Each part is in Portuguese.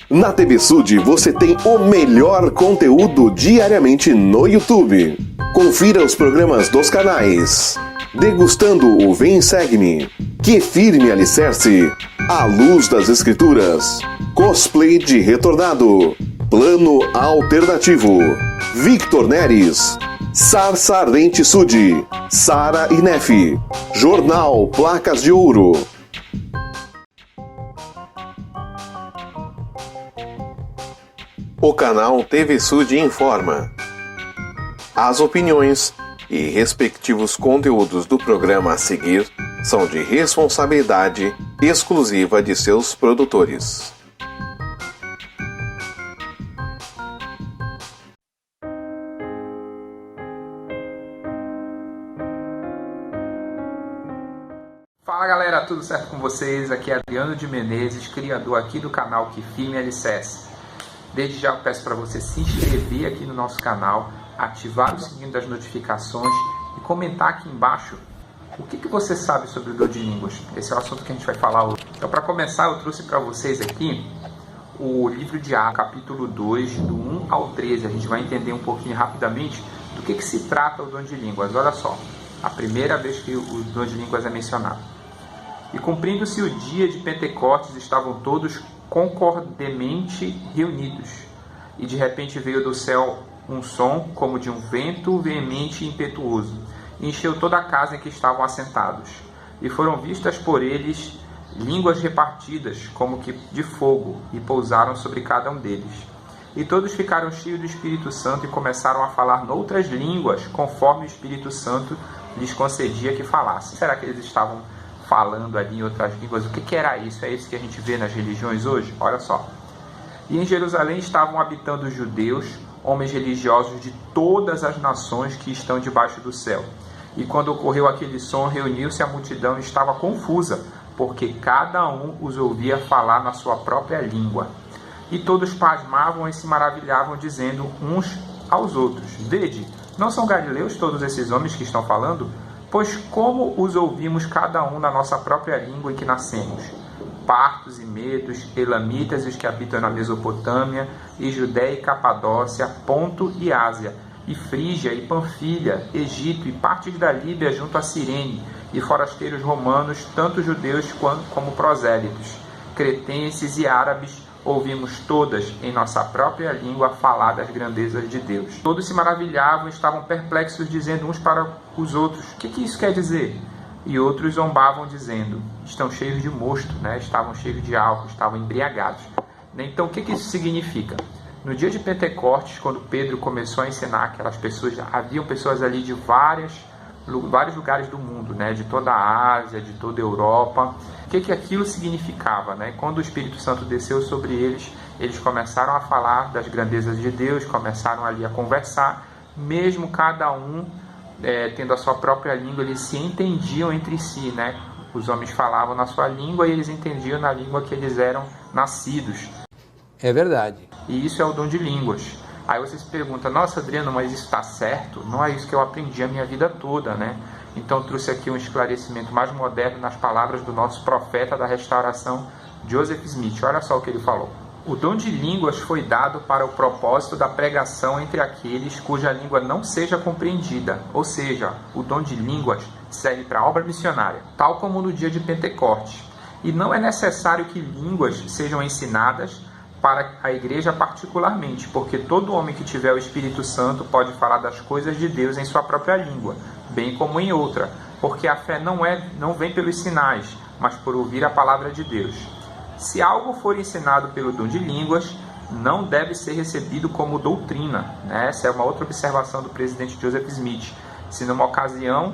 Na TV Sud você tem o melhor conteúdo diariamente no YouTube. Confira os programas dos canais Degustando o Vem Segue-me, Que Firme Alicerce, A Luz das Escrituras, Cosplay de Retornado, Plano Alternativo, Victor Neres, Sarsa Ardente Sud, Sara Inef, Jornal Placas de Ouro. O canal TV Sud informa. As opiniões e respectivos conteúdos do programa a seguir são de responsabilidade exclusiva de seus produtores. Fala galera, tudo certo com vocês? Aqui é Adriano de Menezes, criador aqui do canal Que Firme Alicerce. Desde já eu peço para você se inscrever aqui no nosso canal, ativar o sininho das notificações e comentar aqui embaixo o que você sabe sobre o dom de línguas. Esse é o assunto que a gente vai falar hoje. Então, para começar, eu trouxe para vocês aqui o livro de Atos, capítulo 2, do 1 ao 13. A gente vai entender um pouquinho rapidamente do que se trata o dom de línguas. Olha só, a primeira vez que o dom de línguas é mencionado. E cumprindo-se o dia de Pentecostes, estavam todos concordemente reunidos. E de repente veio do céu um som como de um vento veemente e impetuoso, e encheu toda a casa em que estavam assentados. E foram vistas por eles línguas repartidas como que de fogo, e pousaram sobre cada um deles. E todos ficaram cheios do Espírito Santo e começaram a falar noutras línguas, conforme o Espírito Santo lhes concedia que falassem. Será que eles estavam falando ali em outras línguas? O que era isso? É isso que a gente vê nas religiões hoje? Olha só. E em Jerusalém estavam habitando os judeus, homens religiosos de todas as nações que estão debaixo do céu. E quando ocorreu aquele som, reuniu-se a multidão e estava confusa, porque cada um os ouvia falar na sua própria língua. E todos pasmavam e se maravilhavam, dizendo uns aos outros: Vede, não são galileus todos esses homens que estão falando? Pois como os ouvimos cada um na nossa própria língua em que nascemos? Partos e medos, elamitas e os que habitam na Mesopotâmia, e Judéia e Capadócia, Ponto e Ásia, e Frígia e Panfilha, Egito e partes da Líbia junto a Cirene, e forasteiros romanos, tanto judeus como prosélitos, cretenses e árabes, ouvimos todas em nossa própria língua falar das grandezas de Deus. Todos se maravilhavam e estavam perplexos, dizendo uns para os outros: O que isso quer dizer? E outros zombavam, dizendo: Estão cheios de mosto, né? Estavam cheios de álcool, estavam embriagados. Então, o que isso significa? No dia de Pentecostes, quando Pedro começou a ensinar aquelas pessoas, haviam pessoas ali de vários lugares do mundo, né? De toda a Ásia, de toda a Europa. O que aquilo significava, né? Quando o Espírito Santo desceu sobre eles, eles começaram a falar das grandezas de Deus, começaram ali a conversar, mesmo cada um tendo a sua própria língua, eles se entendiam entre si, né? Os homens falavam na sua língua e eles entendiam na língua que eles eram nascidos. É verdade. E isso é o dom de línguas. Aí você se pergunta: nossa, Adriano, mas isso está certo? Não é isso que eu aprendi a minha vida toda, né? Então eu trouxe aqui um esclarecimento mais moderno nas palavras do nosso profeta da restauração, Joseph Smith. Olha só o que ele falou. O dom de línguas foi dado para o propósito da pregação entre aqueles cuja língua não seja compreendida. Ou seja, o dom de línguas serve para a obra missionária, tal como no dia de Pentecostes. E não é necessário que línguas sejam ensinadas para a igreja particularmente, porque todo homem que tiver o Espírito Santo pode falar das coisas de Deus em sua própria língua, bem como em outra, porque a fé não vem pelos sinais, mas por ouvir a palavra de Deus. Se algo for ensinado pelo dom de línguas, não deve ser recebido como doutrina, né? Essa é uma outra observação do presidente Joseph Smith. Se numa ocasião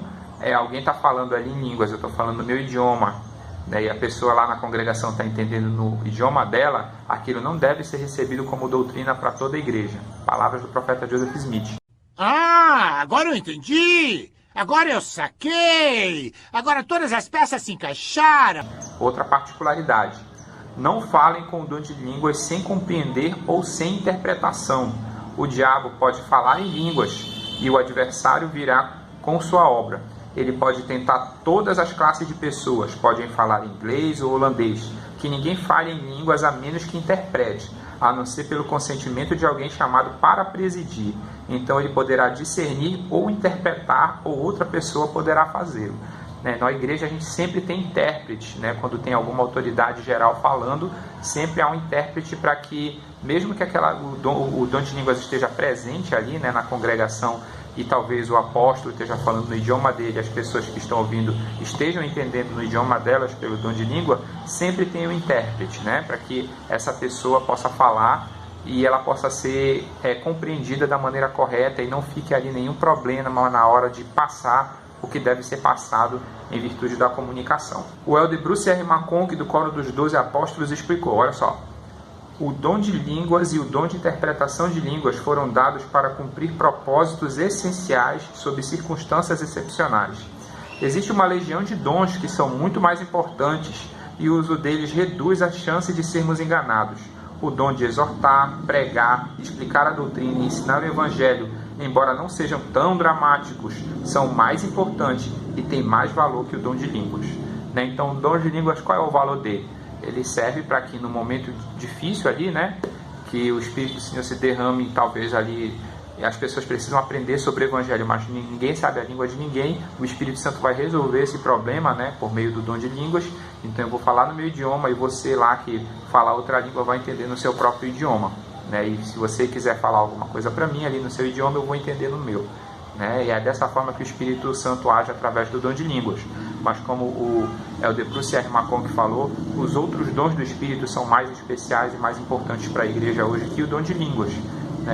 alguém está falando ali em línguas, eu estou falando no meu idioma, né, e a pessoa lá na congregação está entendendo no idioma dela, aquilo não deve ser recebido como doutrina para toda a igreja. Palavras do profeta Joseph Smith. Ah, agora eu entendi! Agora eu saquei! Agora todas as peças se encaixaram! Outra particularidade: não falem com o dom de línguas sem compreender ou sem interpretação. O diabo pode falar em línguas e o adversário virá com sua obra. Ele pode tentar todas as classes de pessoas, podem falar inglês ou holandês, que ninguém fale em línguas a menos que interprete, a não ser pelo consentimento de alguém chamado para presidir. Então ele poderá discernir ou interpretar, ou outra pessoa poderá fazê-lo. Na igreja a gente sempre tem intérprete, quando tem alguma autoridade geral falando, sempre há um intérprete para que, mesmo que o dom de línguas esteja presente ali, na congregação, e talvez o apóstolo esteja falando no idioma dele, as pessoas que estão ouvindo estejam entendendo no idioma delas pelo dom de língua, sempre tem um intérprete, para que essa pessoa possa falar e ela possa ser compreendida da maneira correta e não fique ali nenhum problema na hora de passar o que deve ser passado em virtude da comunicação. O elder Bruce R. McConkie, do Coro dos 12 Apóstolos, explicou, olha só: o dom de línguas e o dom de interpretação de línguas foram dados para cumprir propósitos essenciais sob circunstâncias excepcionais. Existe uma legião de dons que são muito mais importantes e o uso deles reduz a chance de sermos enganados. O dom de exortar, pregar, explicar a doutrina e ensinar o evangelho, embora não sejam tão dramáticos, são mais importantes e têm mais valor que o dom de línguas. Então, o dom de línguas, qual é o valor dele? Ele serve para que no momento difícil ali, que o Espírito do Senhor se derrame, talvez ali as pessoas precisam aprender sobre o Evangelho, mas ninguém sabe a língua de ninguém, o Espírito Santo vai resolver esse problema, por meio do dom de línguas. Então eu vou falar no meu idioma e você lá que fala outra língua vai entender no seu próprio idioma. E se você quiser falar alguma coisa para mim ali no seu idioma, eu vou entender no meu. E é dessa forma que o Espírito Santo age através do dom de línguas. Mas como o elder Bruce R. McConkie falou, os outros dons do Espírito são mais especiais e mais importantes para a igreja hoje que o dom de línguas.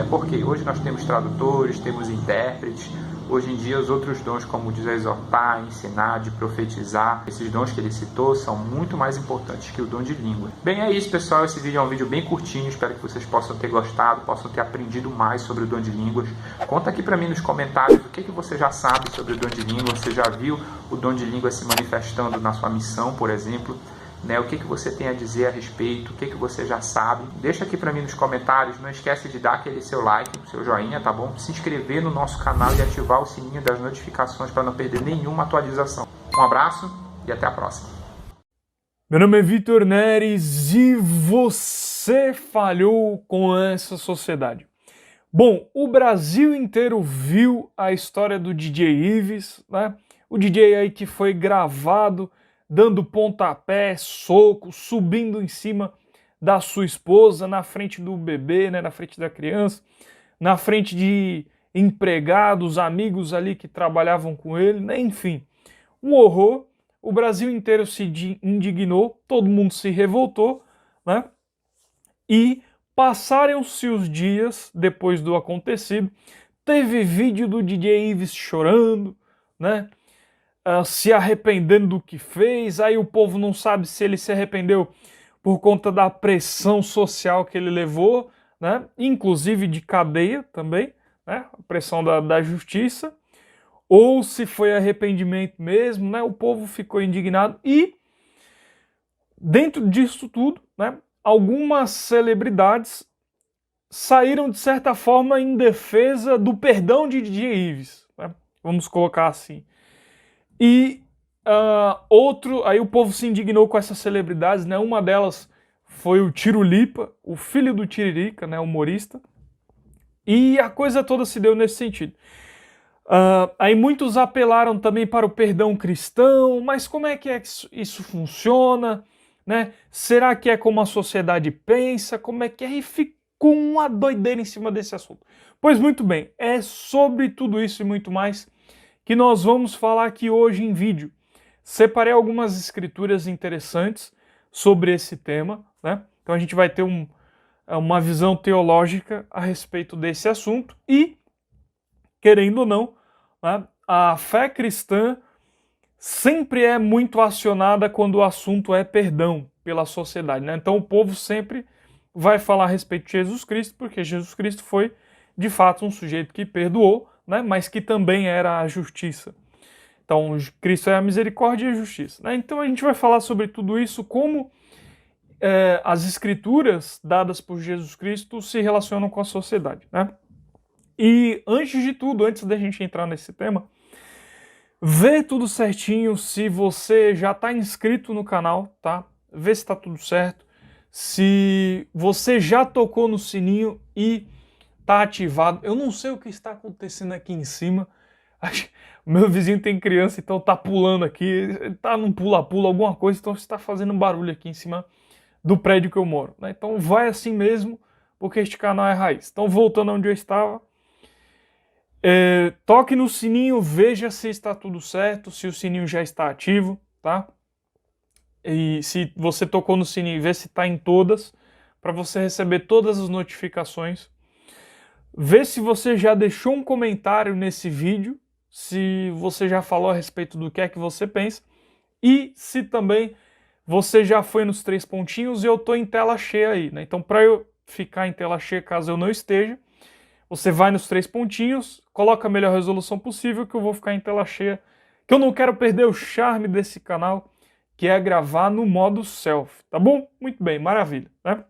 Porque hoje nós temos tradutores, temos intérpretes. Hoje em dia os outros dons, como de exortar, ensinar, de profetizar, esses dons que ele citou são muito mais importantes que o dom de língua. Bem, é isso, pessoal. Esse vídeo é um vídeo bem curtinho, espero que vocês possam ter gostado, possam ter aprendido mais sobre o dom de línguas. Conta aqui para mim nos comentários o que você já sabe sobre o dom de línguas. Você já viu o dom de línguas se manifestando na sua missão, por exemplo? O que você tem a dizer a respeito, o que você já sabe. Deixa aqui para mim nos comentários, não esquece de dar aquele seu like, seu joinha, tá bom? Se inscrever no nosso canal e ativar o sininho das notificações para não perder nenhuma atualização. Um abraço e até a próxima. Meu nome é Vitor Neres e você falhou com essa sociedade. Bom, o Brasil inteiro viu a história do DJ Ives, O DJ aí que foi gravado dando pontapé, soco, subindo em cima da sua esposa, na frente do bebê, na frente da criança, na frente de empregados, amigos ali que trabalhavam com ele, enfim. Um horror, o Brasil inteiro se indignou, todo mundo se revoltou, E passaram-se os dias depois do acontecido, teve vídeo do DJ Ives chorando, se arrependendo do que fez, aí o povo não sabe se ele se arrependeu por conta da pressão social que ele levou, inclusive de cadeia também, a pressão da justiça, ou se foi arrependimento mesmo, o povo ficou indignado e, dentro disso tudo, algumas celebridades saíram, de certa forma, em defesa do perdão de DJ Ives, vamos colocar assim. E aí o povo se indignou com essas celebridades, Uma delas foi o Tirulipa, o filho do Tiririca, humorista. E a coisa toda se deu nesse sentido. Aí muitos apelaram também para o perdão cristão, mas como é que isso funciona? Será que é como a sociedade pensa? Como é que é? E ficou uma doideira em cima desse assunto. Pois muito bem, é sobre tudo isso e muito mais que nós vamos falar aqui hoje em vídeo. Separei algumas escrituras interessantes sobre esse tema, Então a gente vai ter uma visão teológica a respeito desse assunto e, querendo ou não, a fé cristã sempre é muito acionada quando o assunto é perdão pela sociedade, Então o povo sempre vai falar a respeito de Jesus Cristo, porque Jesus Cristo foi, de fato, um sujeito que perdoou, mas que também era a justiça. Então, Cristo é a misericórdia e a justiça. Então, a gente vai falar sobre tudo isso, como as escrituras dadas por Jesus Cristo se relacionam com a sociedade. E, antes de tudo, antes da gente entrar nesse tema, vê tudo certinho se você já está inscrito no canal, vê se está tudo certo. Se você já tocou no sininho e está ativado, eu não sei o que está acontecendo aqui em cima. O meu vizinho tem criança, então tá pulando aqui, tá num pula-pula, alguma coisa, então está fazendo barulho aqui em cima do prédio que eu moro, né? Então vai assim mesmo, porque este canal é raiz. Então voltando onde eu estava, toque no sininho, veja se está tudo certo, se o sininho já está ativo, tá? E se você tocou no sininho, vê se está em todas, para você receber todas as notificações. Vê se você já deixou um comentário nesse vídeo, se você já falou a respeito do que é que você pensa, e se também você já foi nos 3 pontinhos e eu estou em tela cheia aí, né? Então, para eu ficar em tela cheia caso eu não esteja, você vai nos 3 pontinhos, coloca a melhor resolução possível que eu vou ficar em tela cheia, que eu não quero perder o charme desse canal, que é gravar no modo selfie, tá bom? Muito bem, maravilha, né?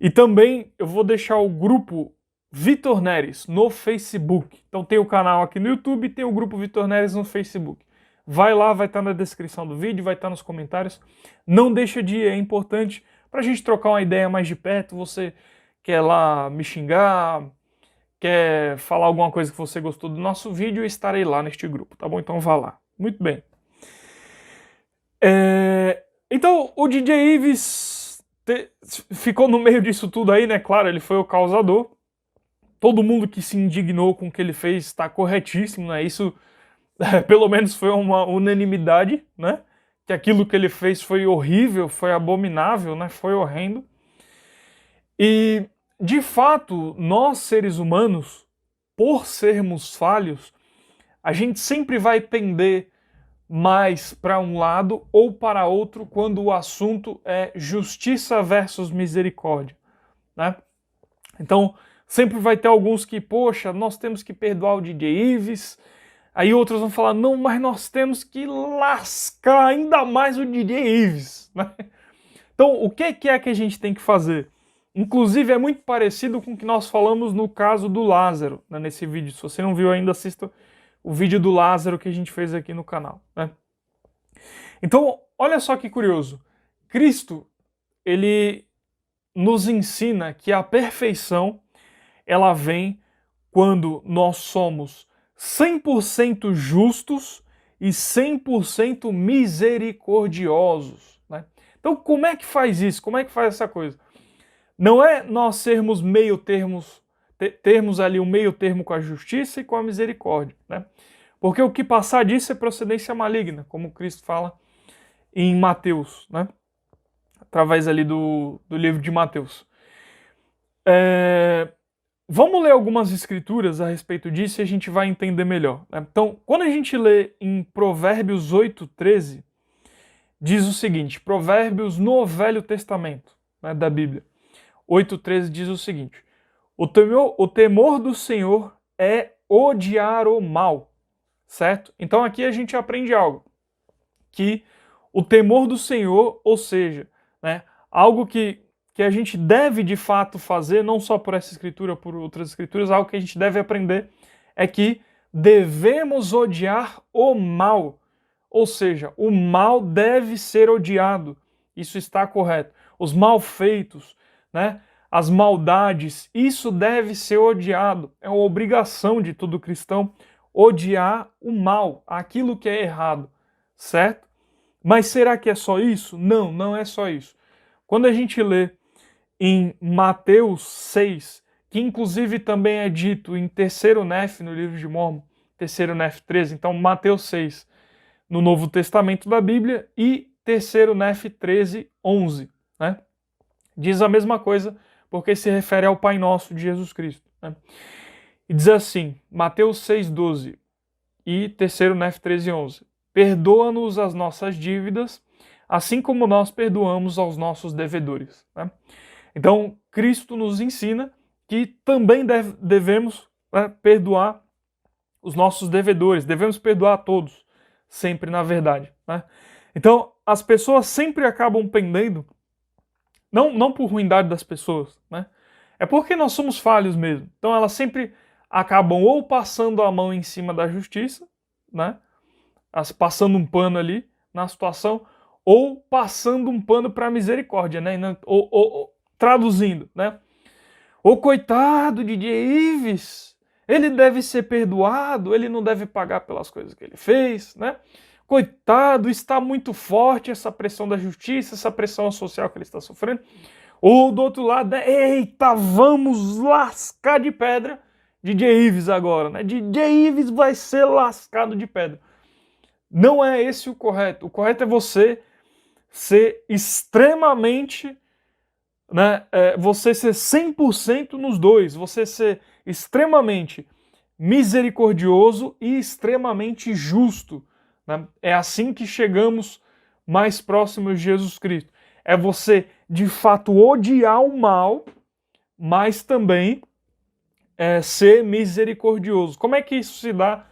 E também eu vou deixar o grupo Vitor Neres no Facebook. Então tem o canal aqui no YouTube e tem o grupo Vitor Neres no Facebook. Vai lá, vai estar na descrição do vídeo, vai estar nos comentários. Não deixa de ir, é importante para a gente trocar uma ideia mais de perto. Você quer lá me xingar, quer falar alguma coisa que você gostou do nosso vídeo, eu estarei lá neste grupo, tá bom? Então vá lá. Muito bem. Então o DJ Ives ficou no meio disso tudo aí, né? Claro, ele foi o causador. Todo mundo que se indignou com o que ele fez está corretíssimo, né? Isso pelo menos foi uma unanimidade, né? Que aquilo que ele fez foi horrível, foi abominável, né? Foi horrendo. E, de fato, nós seres humanos, por sermos falhos, a gente sempre vai pender mais para um lado ou para outro quando o assunto é justiça versus misericórdia, né? Então, sempre vai ter alguns que, poxa, nós temos que perdoar o DJ Ives. Aí outros vão falar, não, mas nós temos que lascar ainda mais o DJ Ives, né? Então, o que é que a gente tem que fazer? Inclusive, é muito parecido com o que nós falamos no caso do Lázaro, né, nesse vídeo. Se você não viu ainda, assista o vídeo do Lázaro que a gente fez aqui no canal, né? Então, olha só que curioso. Cristo, ele nos ensina que a perfeição, ela vem quando nós somos 100% justos e 100% misericordiosos, né? Então, como é que faz isso? Como é que faz essa coisa? Não é nós sermos meio termos, termos ali um meio termo com a justiça e com a misericórdia, né? Porque o que passar disso é procedência maligna, como Cristo fala em Mateus, né? Através ali do livro de Mateus. Vamos ler algumas escrituras a respeito disso e a gente vai entender melhor, né? Então, quando a gente lê em Provérbios 8:13, diz o seguinte, Provérbios no Velho Testamento, né, da Bíblia, 8:13 diz o seguinte, o temor do Senhor é odiar o mal, certo? Então aqui a gente aprende algo, que o temor do Senhor, ou seja, né, algo que a gente deve de fato fazer, não só por essa escritura, por outras escrituras, algo que a gente deve aprender é que devemos odiar o mal. Ou seja, o mal deve ser odiado. Isso está correto. Os malfeitos, né, as maldades, isso deve ser odiado. É uma obrigação de todo cristão odiar o mal, aquilo que é errado, certo? Mas será que é só isso? Não, não é só isso. Quando a gente lê em Mateus 6, que inclusive também é dito em 3º Nef, no livro de Mórmon, 3º Nef 13, então Mateus 6, no Novo Testamento da Bíblia, e 3º Nef 13, 11, né? Diz a mesma coisa, porque se refere ao Pai Nosso de Jesus Cristo, né? E diz assim, Mateus 6, 12 e 3º Nef 13, 11, perdoa-nos as nossas dívidas, assim como nós perdoamos aos nossos devedores, né? Então, Cristo nos ensina que também devemos, né, perdoar os nossos devedores, devemos perdoar a todos, sempre na verdade, né? Então, as pessoas sempre acabam pendendo, não por ruindade das pessoas, né? É porque nós somos falhos mesmo. Então, elas sempre acabam ou passando a mão em cima da justiça, né? Passando um pano ali na situação, ou passando um pano para a misericórdia, né? Ou traduzindo, né? O coitado de DJ Ives, ele deve ser perdoado, ele não deve pagar pelas coisas que ele fez, né? Coitado, está muito forte essa pressão da justiça, essa pressão social que ele está sofrendo. Ou do outro lado, eita, vamos lascar de pedra DJ Ives agora, né? DJ Ives vai ser lascado de pedra. Não é esse o correto. O correto é você ser extremamente, né? Você ser 100% nos dois. Você ser extremamente misericordioso e extremamente justo. Né? É assim que chegamos mais próximos de Jesus Cristo. É você, de fato, odiar o mal, mas também ser misericordioso. Como é que isso se dá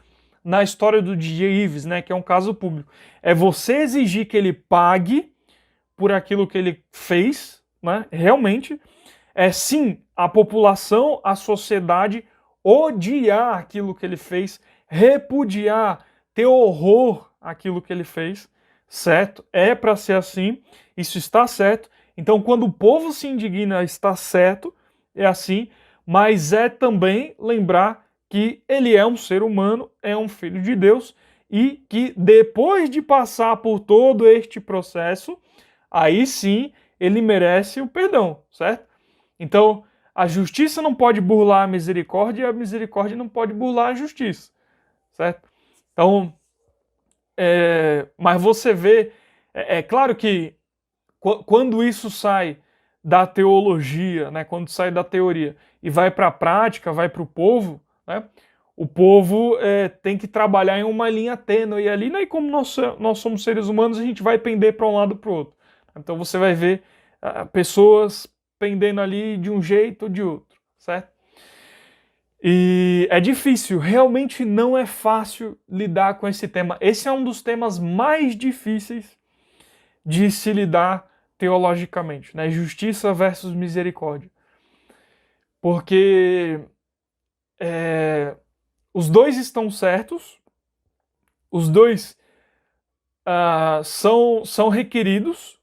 na história do DJ Ives, né, que é um caso público? É você exigir que ele pague por aquilo que ele fez, né, realmente. Sim, a população, a sociedade odiar aquilo que ele fez, repudiar, ter horror àquilo que ele fez, certo? É para ser assim, isso está certo. Então, quando o povo se indigna, está certo, é assim, mas é também lembrar que ele é um ser humano, é um filho de Deus, e que depois de passar por todo este processo, aí sim ele merece o perdão, certo? Então, a justiça não pode burlar a misericórdia e a misericórdia não pode burlar a justiça, certo? Então, mas você vê, é claro que quando isso sai da teologia, né, quando sai da teoria e vai para a prática, vai para o povo, né, o povo tem que trabalhar em uma linha tênue ali, né, e como nós somos seres humanos, a gente vai pender para um lado ou para o outro. Então você vai ver pessoas pendendo ali de um jeito ou de outro, certo? E é difícil, realmente não é fácil lidar com esse tema. Esse é um dos temas mais difíceis de se lidar teologicamente, né? Justiça versus misericórdia. Porque os dois estão certos, os dois são requeridos,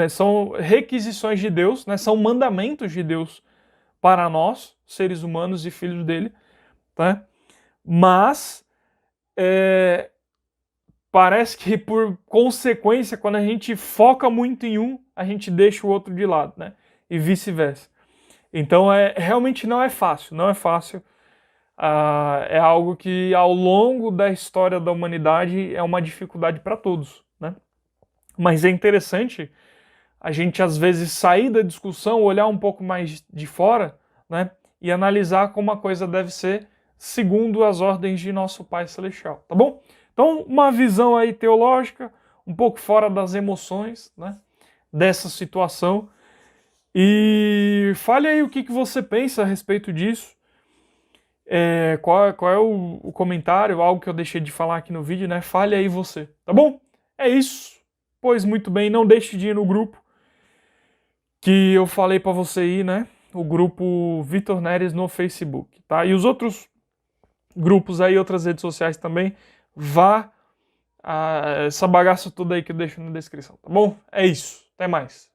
são requisições de Deus, né? São mandamentos de Deus para nós, seres humanos e filhos dele, tá? Mas parece que por consequência, quando a gente foca muito em um, a gente deixa o outro de lado, né? E vice-versa. Então realmente não é fácil, não é fácil. É algo que ao longo da história da humanidade é uma dificuldade para todos, né? Mas é interessante a gente às vezes sair da discussão, olhar um pouco mais de fora, né? E analisar como a coisa deve ser segundo as ordens de nosso Pai Celestial, tá bom? Então, uma visão aí teológica, um pouco fora das emoções, né, dessa situação. E fale aí o que você pensa a respeito disso. Qual é o comentário, algo que eu deixei de falar aqui no vídeo, né? Fale aí você, tá bom? É isso. Pois muito bem, não deixe de ir no grupo que eu falei para você ir, né? O grupo Vitor Neres no Facebook, tá? E os outros grupos aí, outras redes sociais também, vá essa bagaça toda aí que eu deixo na descrição, tá bom? É isso, até mais.